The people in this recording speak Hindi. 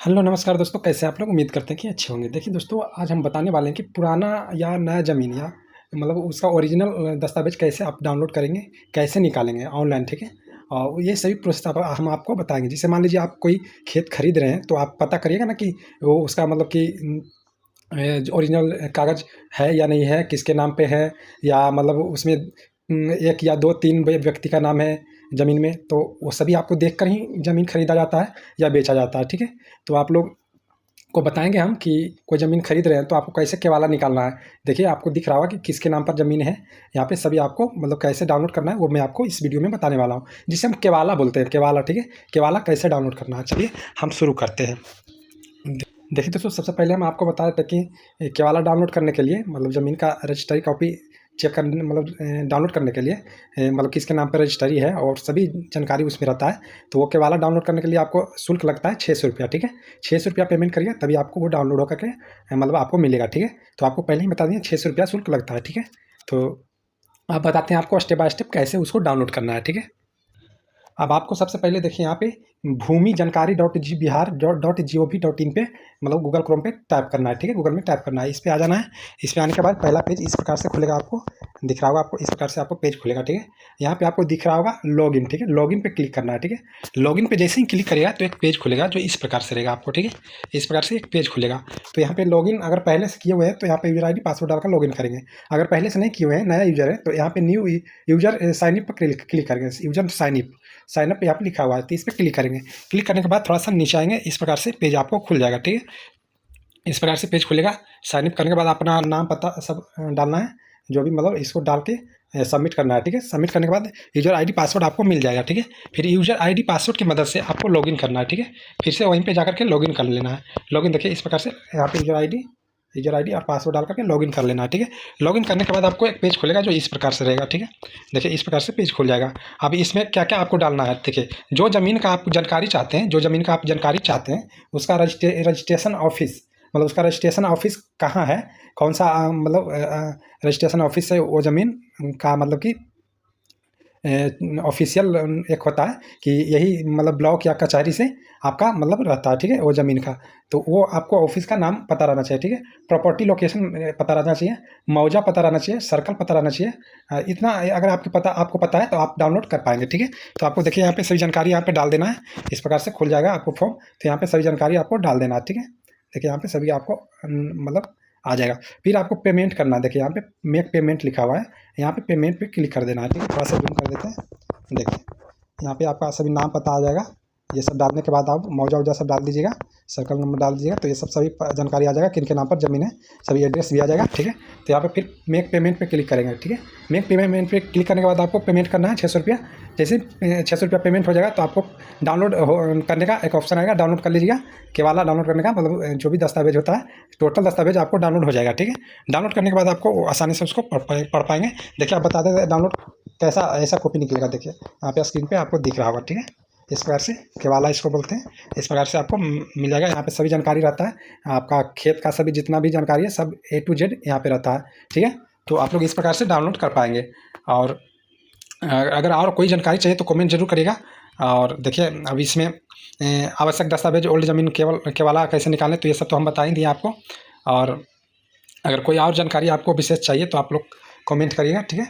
हेलो नमस्कार दोस्तों, कैसे आप लोग? उम्मीद करते हैं कि अच्छे होंगे। देखिए दोस्तों, आज हम बताने वाले हैं कि पुराना या नया ज़मीन या मतलब उसका ओरिजिनल दस्तावेज़ कैसे आप डाउनलोड करेंगे, कैसे निकालेंगे ऑनलाइन, ठीक है? और ये सभी प्रोसेस आप हम आपको बताएँगे। जैसे मान लीजिए आप कोई खेत खरीद रहे हैं, तो आप पता करिएगा ना कि वो उसका मतलब कि जो ओरिजिनल कागज़ है या नहीं है, किसके नाम पे है, या मतलब उसमें 1 या 2-3 व्यक्ति का नाम है ज़मीन में, तो वो सभी आपको देखकर ही ज़मीन खरीदा जाता है या बेचा जाता है, ठीक है? तो आप लोग को बताएँगे हम कि कोई ज़मीन खरीद रहे हैं, तो आपको कैसे केवाला निकालना है। देखिए, आपको दिख रहा होगा कि किसके नाम पर ज़मीन है। यहाँ पे सभी आपको मतलब कैसे डाउनलोड करना है, वो मैं आपको इस वीडियो में बताने वाला हूँ, जिसे हम केवाला बोलते हैं, केवाला, ठीक है? केवाला कैसे डाउनलोड करना है, चलिए हम शुरू करते हैं। देखिए दोस्तों, सबसे पहले हम आपको बता देते हैं कि केवाला डाउनलोड करने के लिए मतलब ज़मीन का रजिस्ट्री कॉपी चेक करने मतलब डाउनलोड करने के लिए मतलब किसके नाम पर रजिस्ट्री है और सभी जानकारी उसमें रहता है। तो वो केवाला डाउनलोड करने के लिए आपको शुल्क लगता है 600 रुपया, ठीक है? 600 रुपया पेमेंट करिए, तभी आपको वो डाउनलोड होकर के मतलब आपको मिलेगा, ठीक है? तो आपको पहले ही बता दिए 600 रुपया शुल्क लगता है, ठीक है? तो अब बताते हैं आपको स्टेप बाय स्टेप कैसे उसको डाउनलोड करना है, ठीक है? अब आपको सबसे पहले देखिए यहाँ पे भूमि जानकारी dot G Bihar dot G O V dot in पे मतलब गूगल क्रोम पे टाइप करना है, ठीक है? गूगल में टाइप करना है, इस पे आ जाना है। इस पे आने के बाद पहला पेज इस प्रकार से खुलेगा, आपको दिख रहा होगा, आपको इस प्रकार से आपको पेज खुलेगा, ठीक है? यहाँ पे आपको दिख रहा होगा लॉगिन, ठीक है? लॉगिन पे क्लिक करना है, ठीक है? लॉगिन पे जैसे ही क्लिक करेगा तो एक पेज खुलेगा जो इस प्रकार से रहेगा आपको, ठीक है? इस प्रकार से एक पेज खुलेगा। तो यहाँ पे लॉगिन अगर पहले से किए हुए हैं तो यहाँ पे यूजर ID पासवर्ड डालकर लॉगिन करेंगे। अगर पहले से नहीं किए हुए हैं, नया यूजर है, तो यहाँ पे न्यू यूजर साइन अप पर क्लिक करेंगे। यूजर साइन अप यहाँ पे लिखा हुआ है, तो इस पर क्लिक करेंगे। क्लिक करने के बाद थोड़ा सा नीचे आएंगे, इस प्रकार से पेज आपको खुल जाएगा, ठीक है? इस प्रकार से पेज खुलेगा। साइन अप करने के बाद अपना नाम पता सब डालना है, जो भी मतलब इसको डाल के सबमिट करना है, ठीक है? सबमिट करने के बाद यूजर ID पासवर्ड आपको मिल जाएगा, ठीक है? फिर यूजर ID पासवर्ड की मदद से आपको लॉगिन करना है, ठीक है? फिर से वहीं पे जाकर के लॉगिन कर लेना है। लॉगिन देखिए इस प्रकार से यहाँ पे यूजर ID और पासवर्ड डाल करके लॉगिन कर लेना है, ठीक है? लॉगिन करने के बाद आपको एक पेज खुलेगा जो इस प्रकार से रहेगा, ठीक है? देखिए इस प्रकार से पेज खुल जाएगा। अब इसमें क्या-क्या आपको डालना है, देखिए जो ज़मीन का आप जानकारी चाहते हैं, जो ज़मीन का आप जानकारी चाहते हैं, उसका रजिस्ट्रेशन ऑफिस मतलब उसका रजिस्ट्रेशन ऑफिस कहाँ है, कौन-सा मतलब रजिस्ट्रेशन ऑफिस है वो ज़मीन का मतलब कि ऑफ़िशियल एक होता है कि यही मतलब ब्लॉक या कचहरी से आपका मतलब रहता है, ठीक है? वो ज़मीन का। तो वो आपको ऑफ़िस का नाम पता रहना चाहिए, ठीक है? प्रॉपर्टी लोकेशन पता रहना चाहिए, मौजा पता रहना चाहिए, सर्कल पता रहना चाहिए। इतना अगर आपको पता है तो आप डाउनलोड कर पाएँगे, ठीक है? तो आपको देखिए यहाँ पे सभी जानकारी यहाँ पे डाल देना है। इस प्रकार से खुल जाएगा आपको फॉर्म, तो यहाँ पे सभी जानकारी आपको डाल देना है, ठीक है? देखिए यहाँ पे सभी आपको मतलब आ जाएगा। फिर आपको पेमेंट करना है, देखिए यहाँ पे मेक पेमेंट लिखा हुआ है, यहाँ पे पेमेंट पे क्लिक कर देना है, ठीक है? थोड़ा सा जूम कर देते हैं, देखिए यहाँ पे आपका सभी नाम पता आ जाएगा। ये सब डालने के बाद आप मौजा-वौजा सब डाल दीजिएगा, सर्कल नंबर डाल दीजिएगा, तो ये सब सभी जानकारी आ जाएगा, किन के नाम पर ज़मीन है, सभी एड्रेस भी आ जाएगा, ठीक है? तो यहाँ पे फिर मेक पेमेंट पे क्लिक करेंगे, ठीक है? मेक पेमेंट पे क्लिक करने के बाद आपको पेमेंट करना है 600 रुपया। जैसे 600 रुपया पेमेंट हो जाएगा तो आपको डाउनलोड करने का एक ऑप्शन आएगा, डाउनलोड कर लीजिएगा। केवाला डाउनलोड करने का मतलब जो भी दस्तावेज होता है, टोटल दस्तावेज आपको डाउनलोड हो जाएगा, ठीक है? डाउनलोड करने के बाद आपको आसानी से उसको पढ़ पाएंगे। देखिए आप बता दें डाउनलोड कैसा ऐसा कॉपी निकलेगा, देखिए यहाँ पे स्क्रीन पे आपको दिख रहा होगा, ठीक है? इस प्रकार से केवाला इसको बोलते हैं। इस प्रकार से आपको मिल जाएगा। यहाँ पे सभी जानकारी रहता है, आपका खेत का सभी जितना भी जानकारी है सब A to Z यहाँ पे रहता है, ठीक है? तो आप लोग इस प्रकार से डाउनलोड कर पाएंगे। और अगर और कोई जानकारी चाहिए तो कमेंट जरूर करिएगा। और देखिए अब इसमें आवश्यक दस्तावेज ओल्ड ज़मीन केवाला कैसे निकालें, तो ये सब तो हम बता ही दिए आपको। और अगर कोई और जानकारी आपको विशेष चाहिए तो आप लोग कमेंट करिएगा, ठीक है?